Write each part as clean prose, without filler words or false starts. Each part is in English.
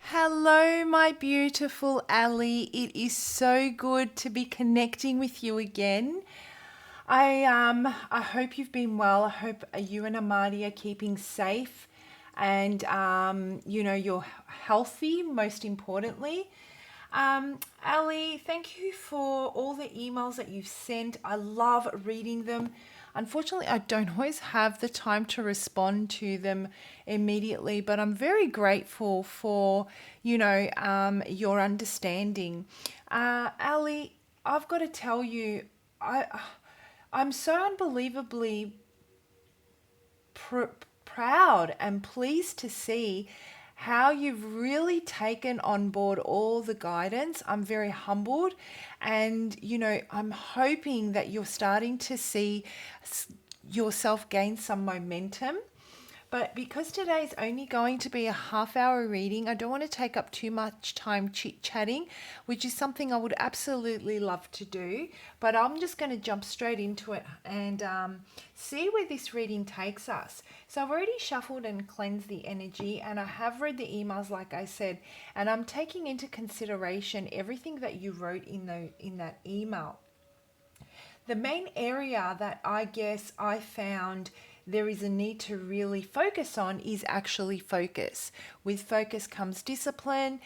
Hello, my beautiful Allie. It is so good to be connecting with you again. I hope you've been well. I hope you and Amadi are keeping safe and you're healthy, most importantly. Ali, thank you for all the emails that you've sent. I love reading them. Unfortunately, I don't always have the time to respond to them immediately, but I'm very grateful for, your understanding. Ali, I've got to tell you, I, I'm so unbelievably pr- proud and pleased to see how you've really taken on board all the guidance. I'm very humbled, and I'm hoping that you're starting to see yourself gain some momentum. But because today's only going to be a half-hour reading, I don't want to take up too much time chit-chatting, which is something I would absolutely love to do. But I'm just going to jump straight into it and see where this reading takes us. So I've already shuffled and cleansed the energy, and I have read the emails, like I said, and I'm taking into consideration everything that you wrote in that email. The main area that I guess I found there is a need to really focus on is actually focus. With focus comes discipline.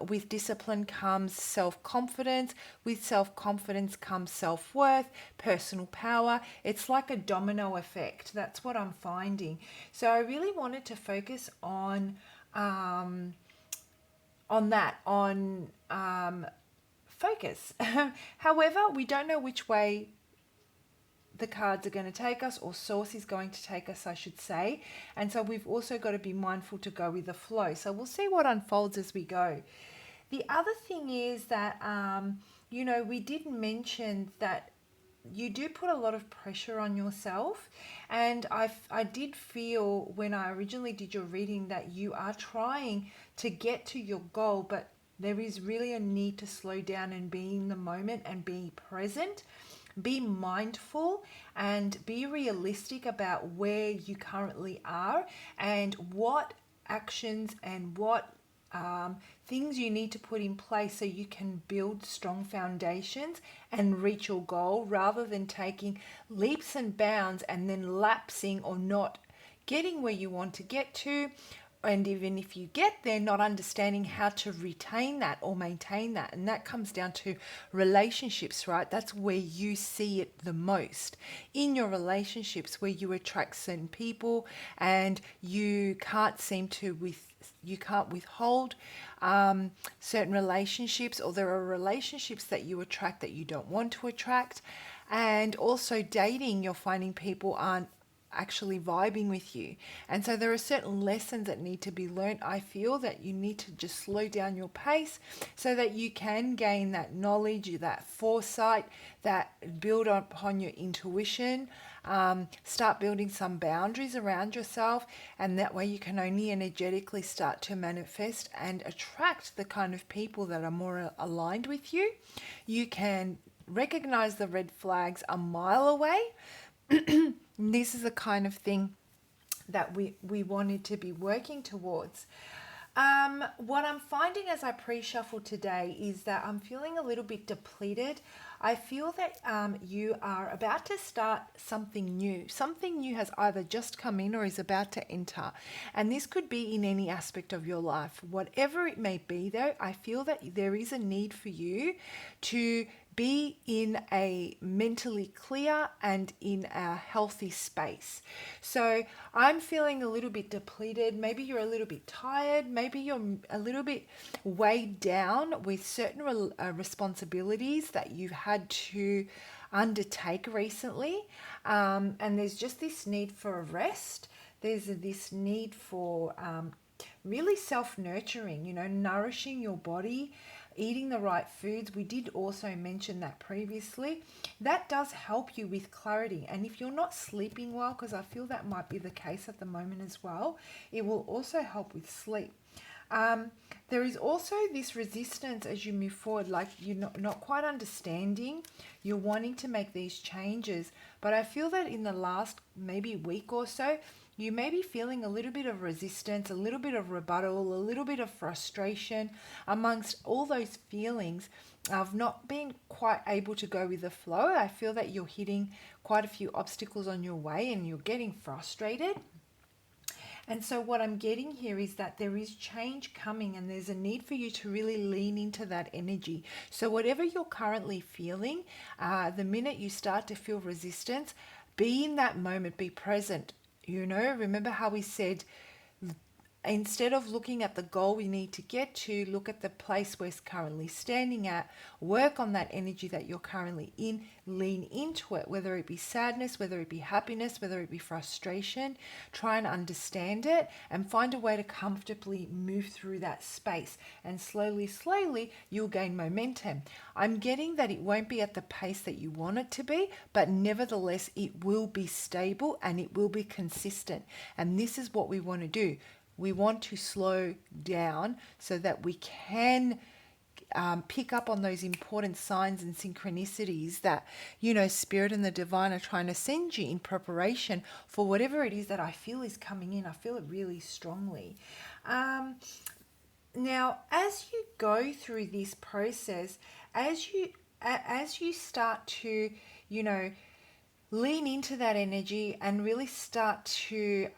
With discipline comes self confidence. With self confidence comes self worth, personal power. It's like a domino effect. That's what I'm finding. So I really wanted to focus on that, on focus. However, we don't know which way the cards are going to take us, or source is going to take us, I should say. And so we've also got to be mindful to go with the flow. So we'll see what unfolds as we go. The other thing is that, we did mention that you do put a lot of pressure on yourself. And I did feel when I originally did your reading that you are trying to get to your goal, but there is really a need to slow down and be in the moment and be present. Be mindful and be realistic about where you currently are and what actions and what things you need to put in place so you can build strong foundations and reach your goal, rather than taking leaps and bounds and then lapsing or not getting where you want to get to, and even if you get there, not understanding how to retain that or maintain that. And that comes down to relationships, right? That's where you see it the most. In your relationships, where you attract certain people and you can't you can't withhold certain relationships, or there are relationships that you attract that you don't want to attract. And also dating, you're finding people aren't actually vibing with you. And so there are certain lessons that need to be learned. I feel that you need to just slow down your pace so that you can gain that knowledge, that foresight, that build upon your intuition. Start building some boundaries around yourself, and that way you can only energetically start to manifest and attract the kind of people that are more aligned with you. You can recognize the red flags a mile away. This is the kind of thing that we wanted to be working towards. What I'm finding as I pre-shuffle today is that I'm feeling a little bit depleted. I feel that you are about to start something new. Something new has either just come in or is about to enter. And this could be in any aspect of your life. Whatever it may be, though, I feel that there is a need for you to be in a mentally clear and in a healthy space. So I'm feeling a little bit depleted. Maybe you're a little bit tired. Maybe you're a little bit weighed down with certain responsibilities that you've had to undertake recently. And there's just this need for a rest. There's this need for really self-nurturing, nourishing your body, eating the right foods. We did also mention that previously. That does help you with clarity. And if you're not sleeping well, because I feel that might be the case at the moment as well, it will also help with sleep. There is also this resistance as you move forward, like you're not quite understanding, you're wanting to make these changes. But I feel that in the last maybe week or so, you may be feeling a little bit of resistance, a little bit of rebuttal, a little bit of frustration amongst all those feelings of not being quite able to go with the flow. I feel that you're hitting quite a few obstacles on your way and you're getting frustrated. And so what I'm getting here is that there is change coming and there's a need for you to really lean into that energy. So whatever you're currently feeling, the minute you start to feel resistance, be in that moment, be present. You know, remember how we said, instead of looking at the goal we need to get to, look at the place we're currently standing at, work on that energy that you're currently in, lean into it, whether it be sadness, whether it be happiness, whether it be frustration. Try and understand it and find a way to comfortably move through that space. And slowly, slowly, you'll gain momentum. I'm getting that it won't be at the pace that you want it to be, but nevertheless, it will be stable and it will be consistent. And this is what we want to do. We want to slow down so that we can pick up on those important signs and synchronicities that, you know, Spirit and the Divine are trying to send you in preparation for whatever it is that I feel is coming in. I feel it really strongly. Now, as you go through this process, as you start to, you know, lean into that energy and really start to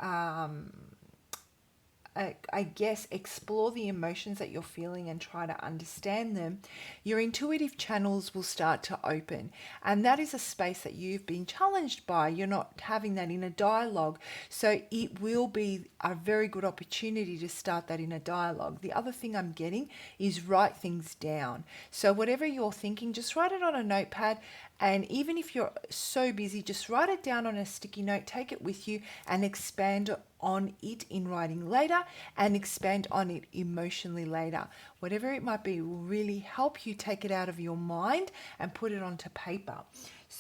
I guess, explore the emotions that you're feeling and try to understand them, your intuitive channels will start to open. And that is a space that you've been challenged by. You're not having that inner dialogue. So it will be a very good opportunity to start that inner dialogue. The other thing I'm getting is write things down. So whatever you're thinking, just write it on a notepad. And even if you're so busy, just write it down on a sticky note, take it with you and expand on it in writing later and expand on it emotionally later. Whatever it might be will really help you take it out of your mind and put it onto paper.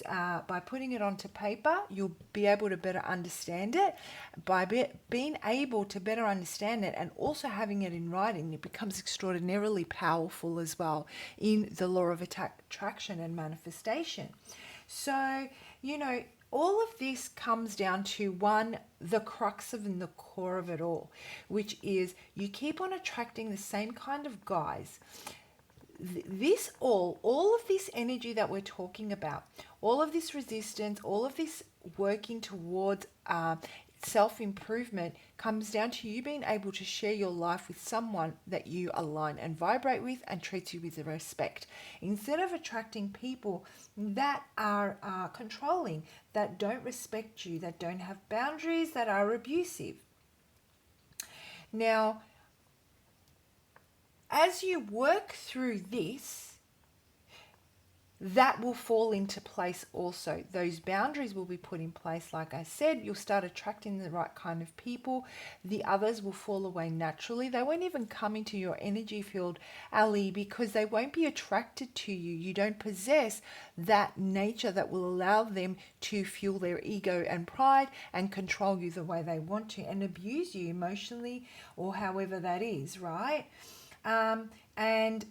By putting it onto paper, you'll be able to better understand it. By being able to better understand it and also having it in writing, it becomes extraordinarily powerful as well in the law of attraction and manifestation. So, you know, all of this comes down to one, the crux of and the core of it all, which is you keep on attracting the same kind of guys. This all of this energy that we're talking about, all of this resistance, all of this working towards self-improvement comes down to you being able to share your life with someone that you align and vibrate with and treats you with respect, instead of attracting people that are controlling, that don't respect you, that don't have boundaries, that are abusive. Now, as you work through this, that will fall into place also. Those boundaries will be put in place. Like I said, you'll start attracting the right kind of people. The others will fall away naturally. They won't even come into your energy field, ALLIE, because they won't be attracted to you. You don't possess that nature that will allow them to fuel their ego and pride and control you the way they want to and abuse you emotionally or however that is, right? And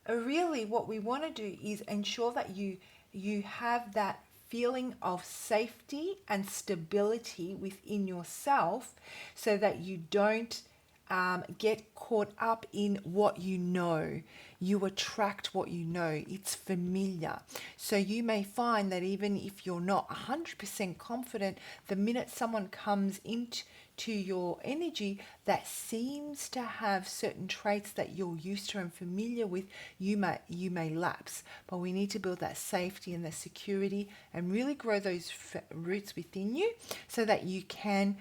really what we want to do is ensure that you have that feeling of safety and stability within yourself so that you don't get caught up in what you know. You attract what you know. It's familiar. So you may find that even if you're not 100% confident, the minute someone comes into your energy that seems to have certain traits that you're used to and familiar with, you may lapse. But we need to build that safety and the security and really grow those roots within you so that you can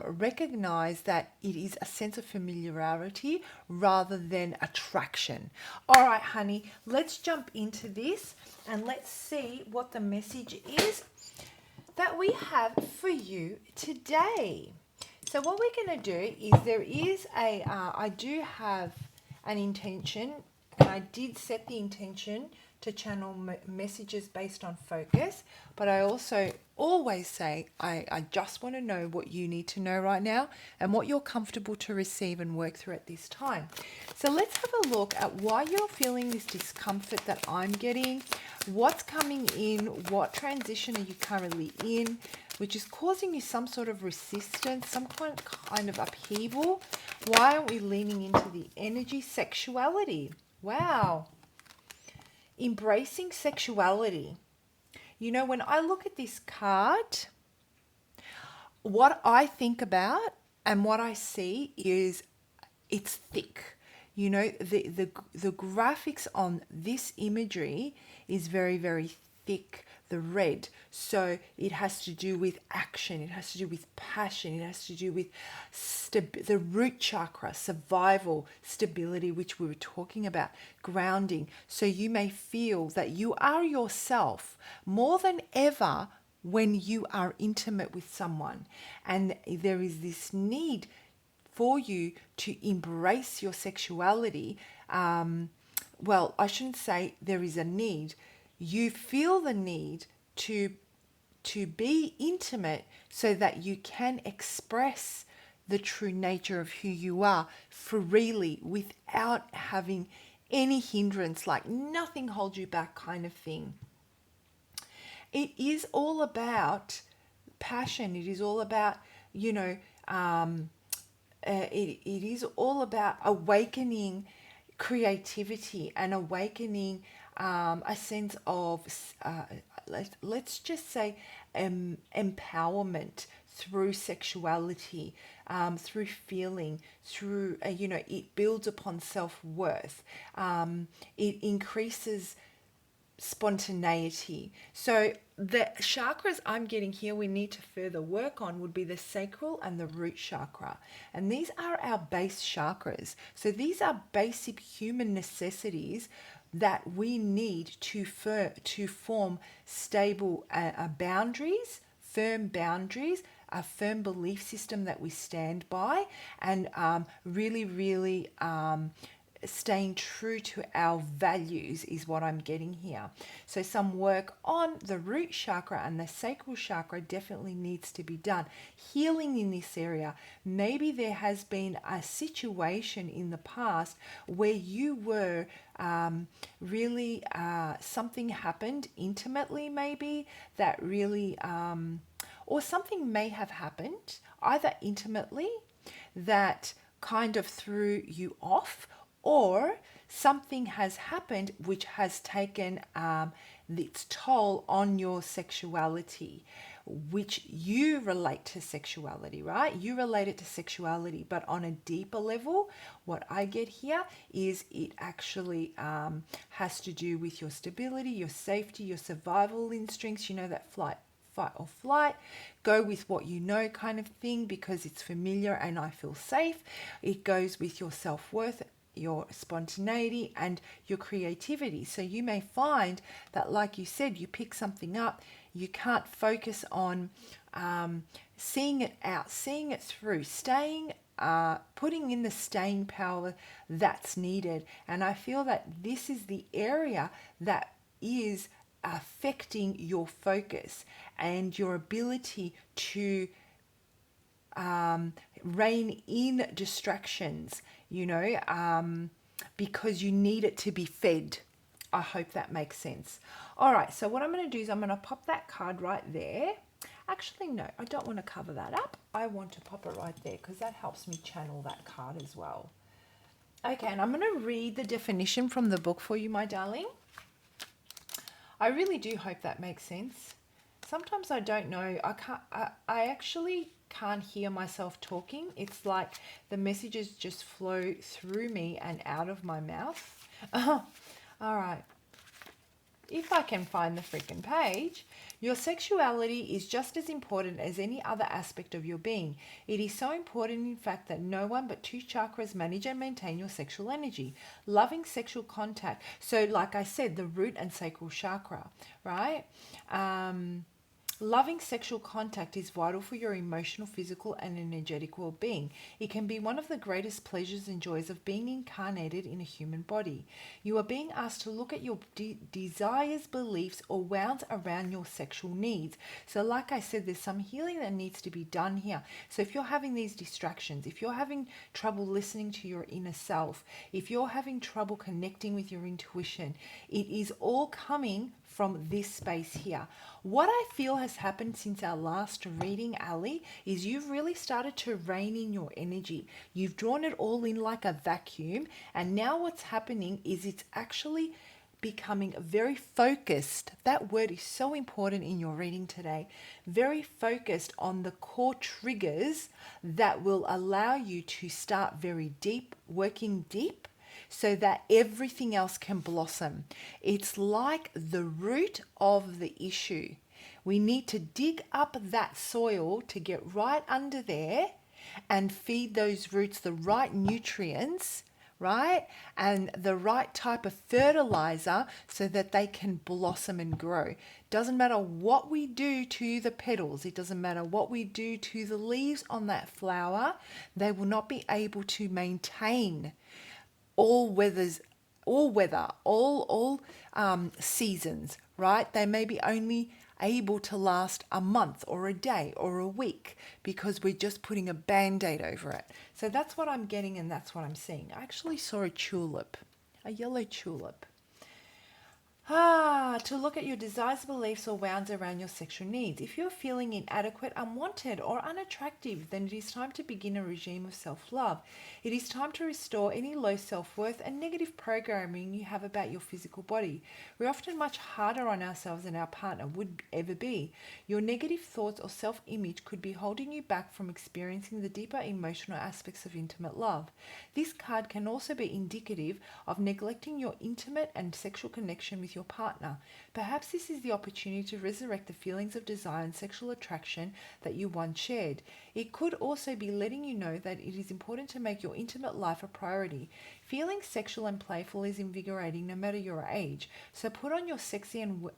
recognize that it is a sense of familiarity rather than attraction. All right, honey, let's jump into this and let's see what the message is that we have for you today. So what we're going to do is I do have an intention, and I did set the intention to channel messages based on focus, but I also always say I just want to know what you need to know right now and what you're comfortable to receive and work through at this time. So let's have a look at why you're feeling this discomfort that I'm getting, what's coming in, what transition are you currently in, which is causing you some sort of resistance, some kind of upheaval. Why aren't we leaning into the energy? Sexuality. Wow. Embracing sexuality. You know, when I look at this card, what I think about and what I see is it's thick. You know, the graphics on this imagery is very, very thick, the red. So it has to do with action, it has to do with passion, it has to do with the root chakra, survival, stability, which we were talking about, grounding. So you may feel that you are yourself more than ever when you are intimate with someone. And there is this need for you to embrace your sexuality. Well, I shouldn't say there is a need. You feel the need to be intimate so that you can express the true nature of who you are freely without having any hindrance, like nothing holds you back kind of thing. It is all about passion. It is all about, you know, it is all about awakening creativity and awakening a sense of, let's just say, empowerment through sexuality, through feeling, through, you know, it builds upon self-worth. It increases spontaneity. So the chakras I'm getting here we need to further work on would be the sacral and the root chakra. And these are our base chakras. So these are basic human necessities that we need to form stable boundaries, firm boundaries, a firm belief system that we stand by, and really staying true to our values is what I'm getting here. So some work on the root chakra and the sacral chakra definitely needs to be done. Healing in this area. Maybe there has been a situation in the past where you were really something happened intimately, maybe that really or something may have happened either intimately that kind of threw you off, or something has happened which has taken its toll on your sexuality, which you relate to sexuality, right? You relate it to sexuality, but on a deeper level, what I get here is it actually has to do with your stability, your safety, your survival instincts, you know, that fight or flight, go with what you know kind of thing because it's familiar and I feel safe. It goes with your self-worth, your spontaneity and your creativity. So you may find that, like you said, you pick something up, you can't focus on seeing it out, seeing it through, staying, putting in the staying power that's needed. And I feel that this is the area that is affecting your focus and your ability to rein in distractions, you know, because you need it to be fed. I hope that makes sense. All right, so what I'm going to do is I'm going to pop that card right there. Actually, no, I don't want to cover that up. I want to pop it right there because that helps me channel that card as well. Okay, and I'm going to read the definition from the book for you, my darling. I really do hope that makes sense. Sometimes I don't know. I actually can't hear myself talking. It's like the messages just flow through me and out of my mouth. All right. If I can find the freaking page. Your sexuality is just as important as any other aspect of your being. It is so important, in fact, that no one but two chakras manage and maintain your sexual energy. Loving sexual contact. So like I said, the root and sacral chakra, right? Loving sexual contact is vital for your emotional, physical, and energetic well-being. It can be one of the greatest pleasures and joys of being incarnated in a human body. You are being asked to look at your desires, beliefs, or wound around your sexual needs. So like I said, there's some healing that needs to be done here. So if you're having these distractions, if you're having trouble listening to your inner self, if you're having trouble connecting with your intuition, it is all coming from this space here. What I feel has has happened since our last reading, ALLIE, is you've really started to rein in your energy. You've drawn it all in like a vacuum, and now what's happening is it's actually becoming very focused. That word is so important in your reading today. Very focused on the core triggers that will allow you to start very deep, working deep, so that everything else can blossom. It's like the root of the issue. We need to dig up that soil to get right under there and feed those roots the right nutrients, right? And the right type of fertilizer so that they can blossom and grow. Doesn't matter what we do to the petals, it doesn't matter what we do to the leaves on that flower, they will not be able to maintain all seasons, right? They may be only able to last a month or a day or a week because we're just putting a band-aid over it. So that's what I'm getting, and that's what I'm seeing. I actually saw a tulip, a yellow tulip. To look at your desires, beliefs, or wounds around your sexual needs. If you're feeling inadequate, unwanted, or unattractive, then it is time to begin a regime of self-love. It is time to restore any low self-worth and negative programming you have about your physical body. We're often much harder on ourselves than our partner would ever be. Your negative thoughts or self-image could be holding you back from experiencing the deeper emotional aspects of intimate love. This card can also be indicative of neglecting your intimate and sexual connection with your partner. Perhaps this is the opportunity to resurrect the feelings of desire and sexual attraction that you once shared. It could also be letting you know that it is important to make your intimate life a priority. Feeling sexual and playful is invigorating no matter your age. So put on your sexy and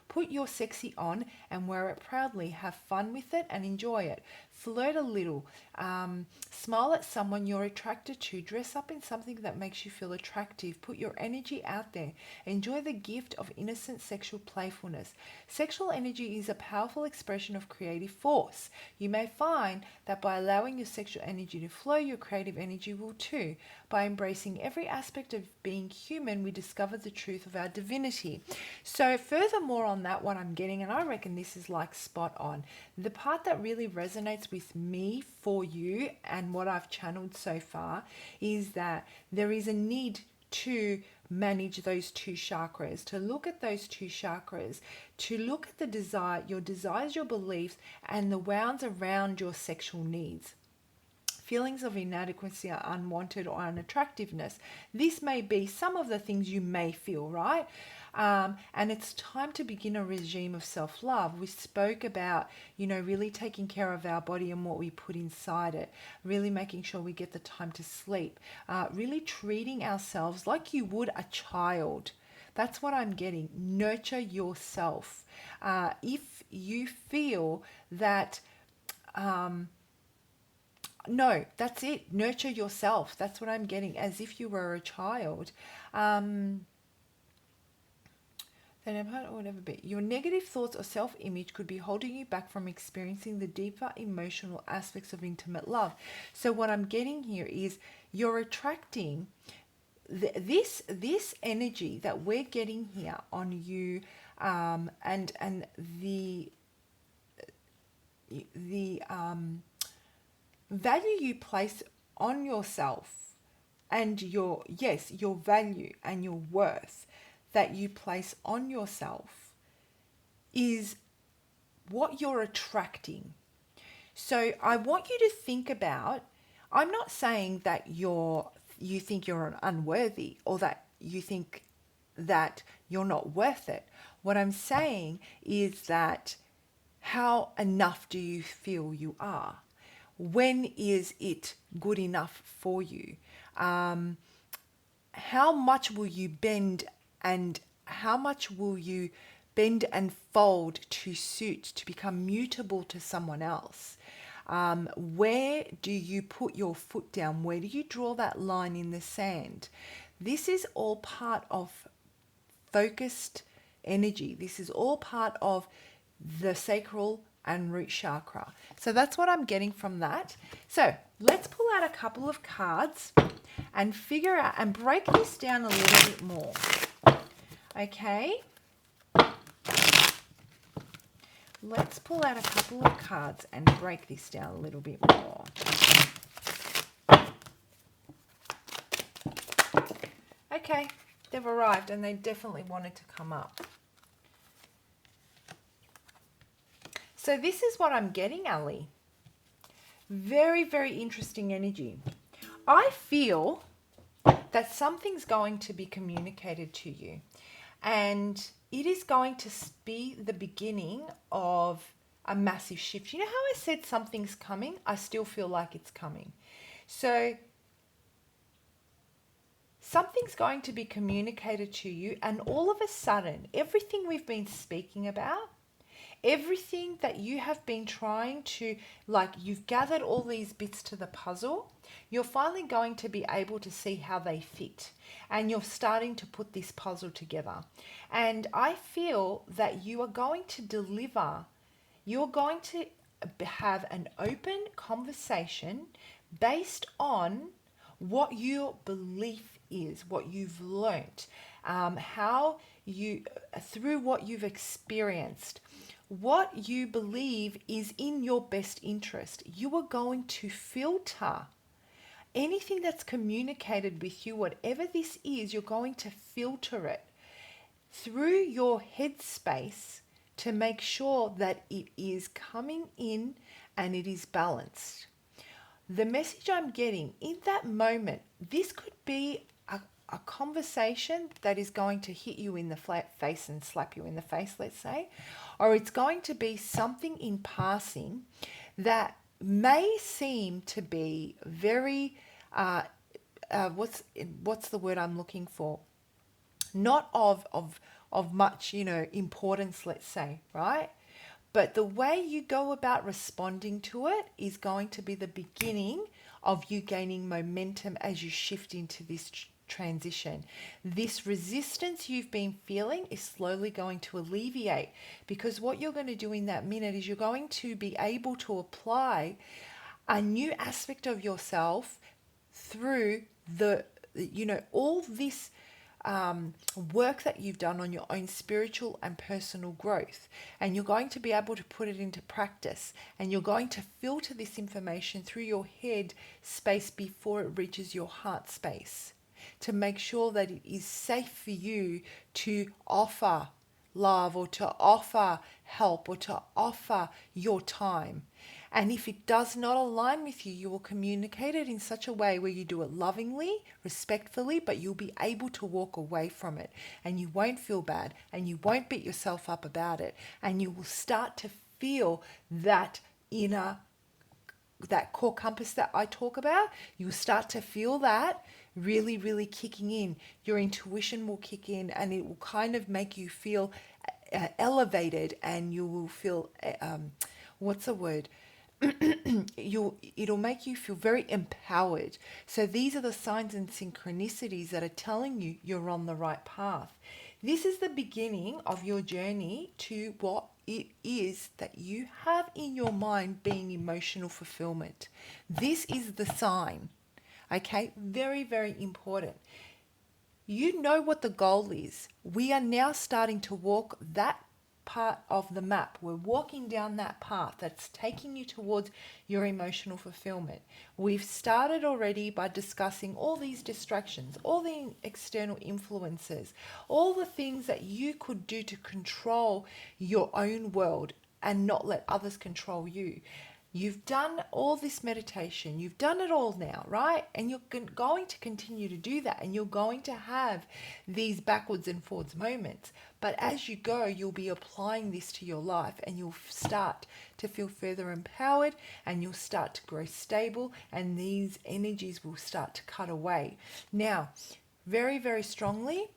put your sexy on and wear it proudly. Have fun with it and enjoy it. Flirt a little. Smile at someone you're attracted to. Dress up in something that makes you feel attractive. Put your energy out there. Enjoy the gift of innocent sexual playfulness. Sexual energy is a powerful expression of creative force. You may find that by allowing your sexual energy to flow, your creative energy will too. By embracing every aspect of being human, we discover the truth of our divinity. So furthermore on that, what I'm getting, and I reckon this is like spot on, the part that really resonates with me for you and what I've channeled so far is that there is a need to manage those two chakras, to look at those two chakras, to look at the desire, your desires, your beliefs, and the wounds around your sexual needs. Feelings of inadequacy, or unwanted, or unattractiveness. This may be some of the things you may feel, right? And it's time to begin a regime of self-love. We spoke about, really taking care of our body and what we put inside it, really making sure we get the time to sleep, really treating ourselves like you would a child. That's what I'm getting. Nurture yourself. If you feel that... no, that's it. Nurture yourself. That's what I'm getting, as if you were a child. Whatever be. Your negative thoughts or self-image could be holding you back from experiencing the deeper emotional aspects of intimate love. So what I'm getting here is you're attracting this energy that we're getting here on you, and the value you place on yourself, and your value and your worth that you place on yourself is what you're attracting. So I want you to think about, I'm not saying that you think you're unworthy or that you think that you're not worth it. What I'm saying is that how enough do you feel you are? When is it good enough for you? How much will you bend, and how much will you bend and fold to suit, to become mutable to someone else? Where do you put your foot down? Where do you draw that line in the sand? This is all part of focused energy. This is all part of the sacral and root chakra. So that's what I'm getting from that. So let's pull out a couple of cards and figure out and break this down a little bit more. Okay. let's pull out a couple of cards and break this down a little bit more. Okay, they've arrived and they definitely wanted to come up. So this is what I'm getting, ALLIE. Very, very interesting energy. I feel that something's going to be communicated to you, and it is going to be the beginning of a massive shift. You know how I said something's coming? I still feel like it's coming. So something's going to be communicated to you, and all of a sudden, everything we've been speaking about, everything that you have been trying to, like, you've gathered all these bits to the puzzle, you're finally going to be able to see how they fit, and you're starting to put this puzzle together. And I feel that you are going to deliver, you're going to have an open conversation based on what your belief is, what you've learnt, how you, through what you've experienced, what you believe is in your best interest. You are going to filter anything that's communicated with you, whatever this is, you're going to filter it through your headspace to make sure that it is coming in and it is balanced. The message I'm getting in that moment, this could be a conversation that is going to hit you in the face and slap you in the face, let's say, or it's going to be something in passing that may seem to be very, what's the word I'm looking for? Not of much, importance, let's say, right? But the way you go about responding to it is going to be the beginning of you gaining momentum as you shift into this transition. This resistance you've been feeling is slowly going to alleviate, because what you're going to do in that minute is you're going to be able to apply a new aspect of yourself through all this work that you've done on your own spiritual and personal growth, and you're going to be able to put it into practice, and you're going to filter this information through your head space before it reaches your heart space, to make sure that it is safe for you to offer love, or to offer help, or to offer your time. And if it does not align with you, you will communicate it in such a way where you do it lovingly, respectfully, but you'll be able to walk away from it, and you won't feel bad, and you won't beat yourself up about it, and you will start to feel that that core compass that I talk about. You'll start to feel that really, really kicking in. Your intuition will kick in, and it will kind of make you feel elevated, and you will feel, what's the word? It'll make you feel very empowered. So these are the signs and synchronicities that are telling you you're on the right path. This is the beginning of your journey to what it is that you have in your mind being emotional fulfillment. This is the sign. Okay, very, very important. You know what the goal is. We are now starting to walk that part of the map. We're walking down that path that's taking you towards your emotional fulfillment. We've started already by discussing all these distractions, all the external influences, all the things that you could do to control your own world and not let others control you. You've done all this meditation. You've done it all now, right? And you're going to continue to do that. And you're going to have these backwards and forwards moments. But as you go, you'll be applying this to your life, and you'll start to feel further empowered, and you'll start to grow stable, and these energies will start to cut away. Now, very, very strongly,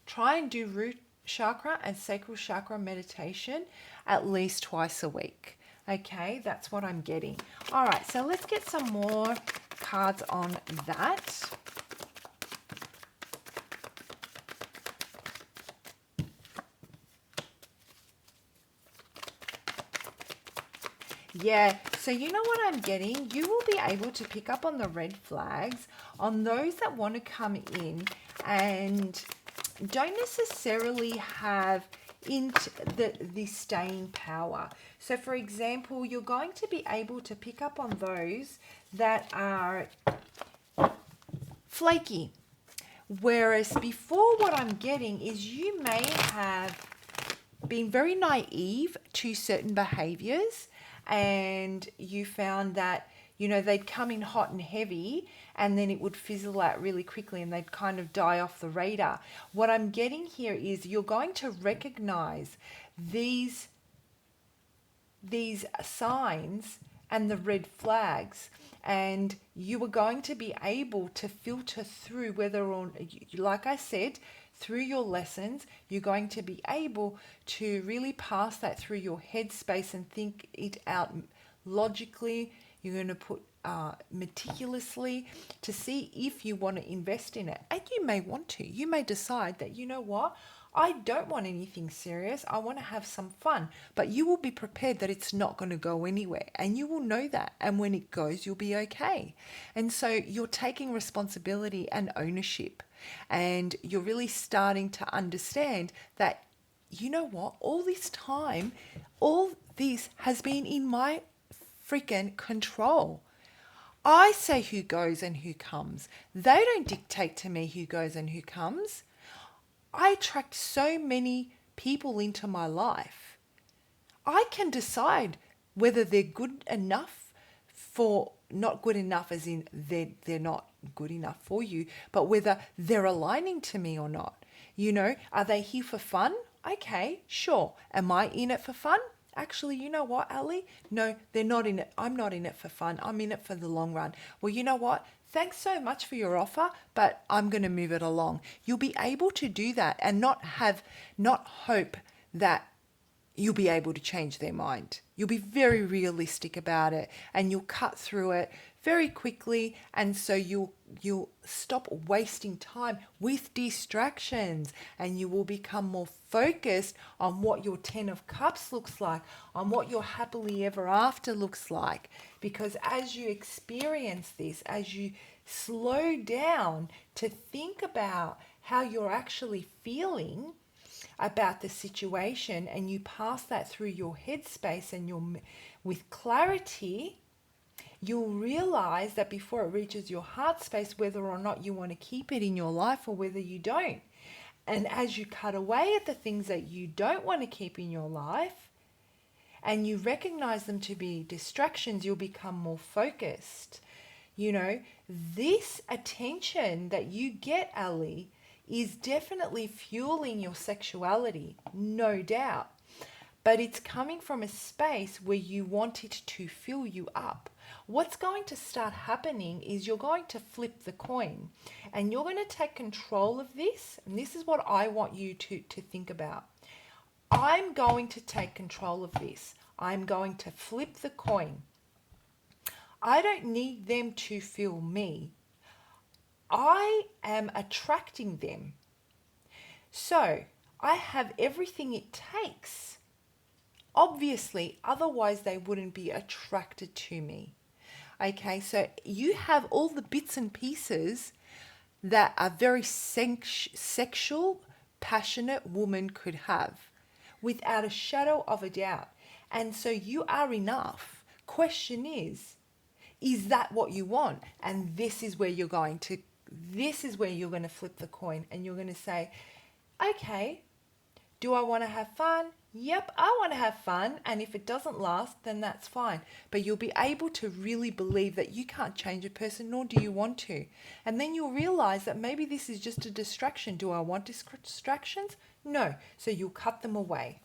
try and do root chakra and sacral chakra meditation at least twice a week. Okay, that's what I'm getting. All right, so let's get some more cards on that. Yeah, so you know what I'm getting? You will be able to pick up on the red flags on those that want to come in and don't necessarily have into the staying power. So for example, you're going to be able to pick up on those that are flaky. Whereas before, what I'm getting is you may have been very naive to certain behaviors, and you found that, you know, they'd come in hot and heavy and then it would fizzle out really quickly and they'd kind of die off the radar. What I'm getting here is you're going to recognize these signs and the red flags, and you are going to be able to filter through whether or, like I said, through your lessons, you're going to be able to really pass that through your headspace and think it out logically. You're going to put meticulously to see if you want to invest in it. And you may want to. You may decide that, you know what, I don't want anything serious. I want to have some fun. But you will be prepared that it's not going to go anywhere. And you will know that. And when it goes, you'll be okay. And so you're taking responsibility and ownership. And you're really starting to understand that, you know what, all this time, all this has been in my freaking control. I say who goes and who comes. They don't dictate to me who goes and who comes. I attract so many people into my life. I can decide whether they're good enough for, not good enough as in they're not good enough for you, but whether they're aligning to me or not. You know, are they here for fun? Okay, sure. Am I in it for fun? Actually, you know what, ALLIE? No, they're not in it. I'm not in it for fun. I'm in it for the long run. Well, you know what? Thanks so much for your offer, but I'm going to move it along. You'll be able to do that and not hope that you'll be able to change their mind. You'll be very realistic about it and you'll cut through it very quickly, and so you'll stop wasting time with distractions and you will become more focused on what your 10 of cups looks like, on what your happily ever after looks like. Because as you experience this, as you slow down to think about how you're actually feeling about the situation, and you pass that through your headspace and you're with clarity, you'll realize that before it reaches your heart space, whether or not you want to keep it in your life or whether you don't. And as you cut away at the things that you don't want to keep in your life and you recognize them to be distractions, you'll become more focused. You know, this attention that you get, ALLIE, is definitely fueling your sexuality, no doubt. But it's coming from a space where you want it to fill you up. What's going to start happening is you're going to flip the coin and you're going to take control of this. And this is what I want you to think about. I'm going to take control of this. I'm going to flip the coin. I don't need them to fill me. I am attracting them. So I have everything it takes. Obviously, otherwise they wouldn't be attracted to me. Okay, so you have all the bits and pieces that a very sexual, passionate woman could have without a shadow of a doubt. And so you are enough. Question is that what you want? And this is where you're going to flip the coin and you're going to say, okay, do I want to have fun? Yep, I want to have fun, and if it doesn't last, then that's fine. But you'll be able to really believe that you can't change a person, nor do you want to. And then you'll realize that maybe this is just a distraction. Do I want distractions? No. So you'll cut them away.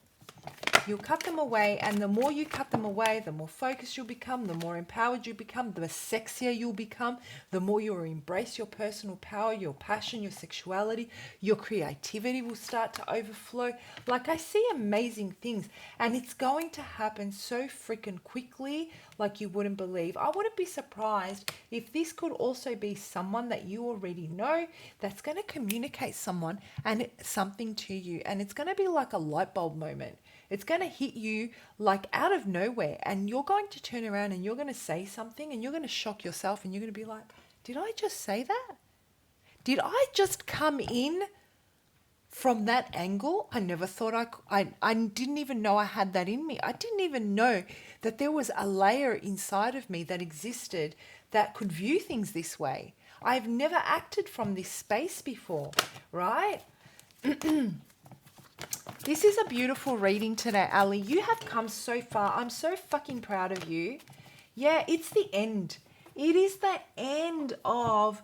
You'll cut them away, and the more you cut them away, the more focused you'll become, the more empowered you become, the sexier you'll become, the more you'll embrace your personal power, your passion, your sexuality, your creativity will start to overflow. Like, I see amazing things, and it's going to happen so freaking quickly like you wouldn't believe. I wouldn't be surprised if this could also be someone that you already know that's going to communicate something to you, and it's going to be like a light bulb moment. It's going to hit you like out of nowhere, and you're going to turn around and you're going to say something and you're going to shock yourself and you're going to be like, did I just say that? Did I just come in from that angle, I never thought I didn't even know I had that in me. I didn't even know that there was a layer inside of me that existed that could view things this way. I've never acted from this space before, right? This is a beautiful reading today, ALLIE. You have come so far. I'm so fucking proud of you. Yeah, it's the end. It is the end of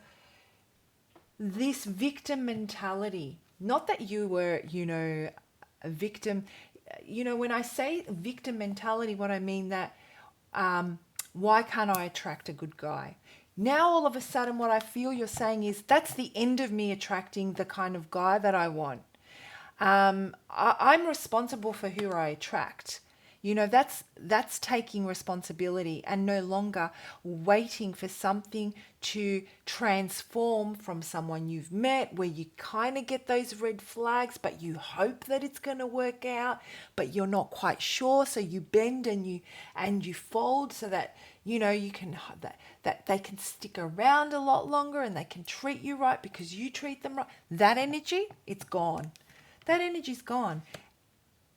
this victim mentality. Not that you were, a victim. When I say victim mentality, what I mean that why can't I attract a good guy? Now all of a sudden what I feel you're saying is that's the end of me attracting the kind of guy that I want. I'm responsible for who I attract. That's taking responsibility and no longer waiting for something to transform from someone you've met where you kind of get those red flags, but you hope that it's going to work out, but you're not quite sure. So you bend and you fold so that, you can, that they can stick around a lot longer and they can treat you right because you treat them right. That energy, it's gone. That energy's gone.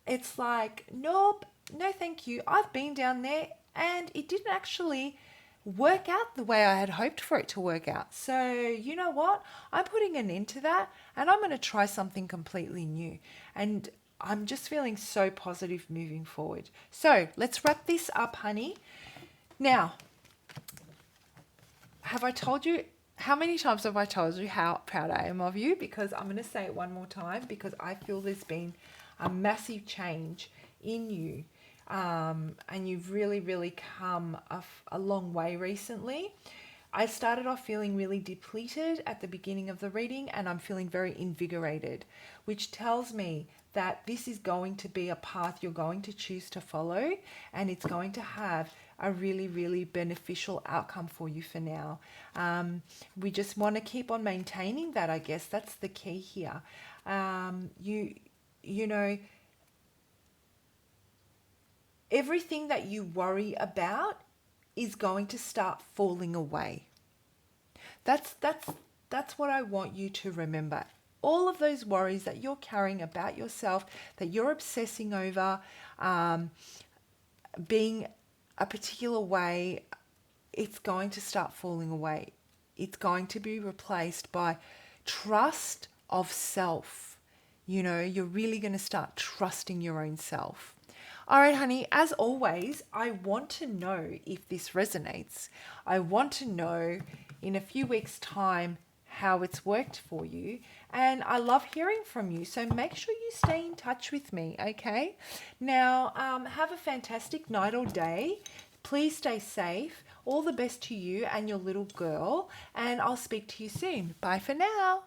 It's like, nope, no thank you. I've been down there and it didn't actually work out the way I had hoped for it to work out. So you know what? I'm putting an end to that and I'm going to try something completely new. And I'm just feeling so positive moving forward. So let's wrap this up, honey. Now, have I told you, how many times have I told you how proud I am of you? Because I'm going to say it one more time because I feel there's been a massive change in you. And you've really, really come a long way recently. I started off feeling really depleted at the beginning of the reading and I'm feeling very invigorated, which tells me that this is going to be a path you're going to choose to follow and it's going to have a really, really beneficial outcome for you for now. We just want to keep on maintaining that, I guess. That's the key here. Everything that you worry about is going to start falling away. That's what I want you to remember. All of those worries that you're carrying about yourself, that you're obsessing over, being a particular way, it's going to start falling away. It's going to be replaced by trust of self. You're really going to start trusting your own self. All right, honey, as always, I want to know if this resonates. I want to know in a few weeks' time how it's worked for you. And I love hearing from you. So make sure you stay in touch with me, okay? Now, have a fantastic night or day. Please stay safe. All the best to you and your little girl. And I'll speak to you soon. Bye for now.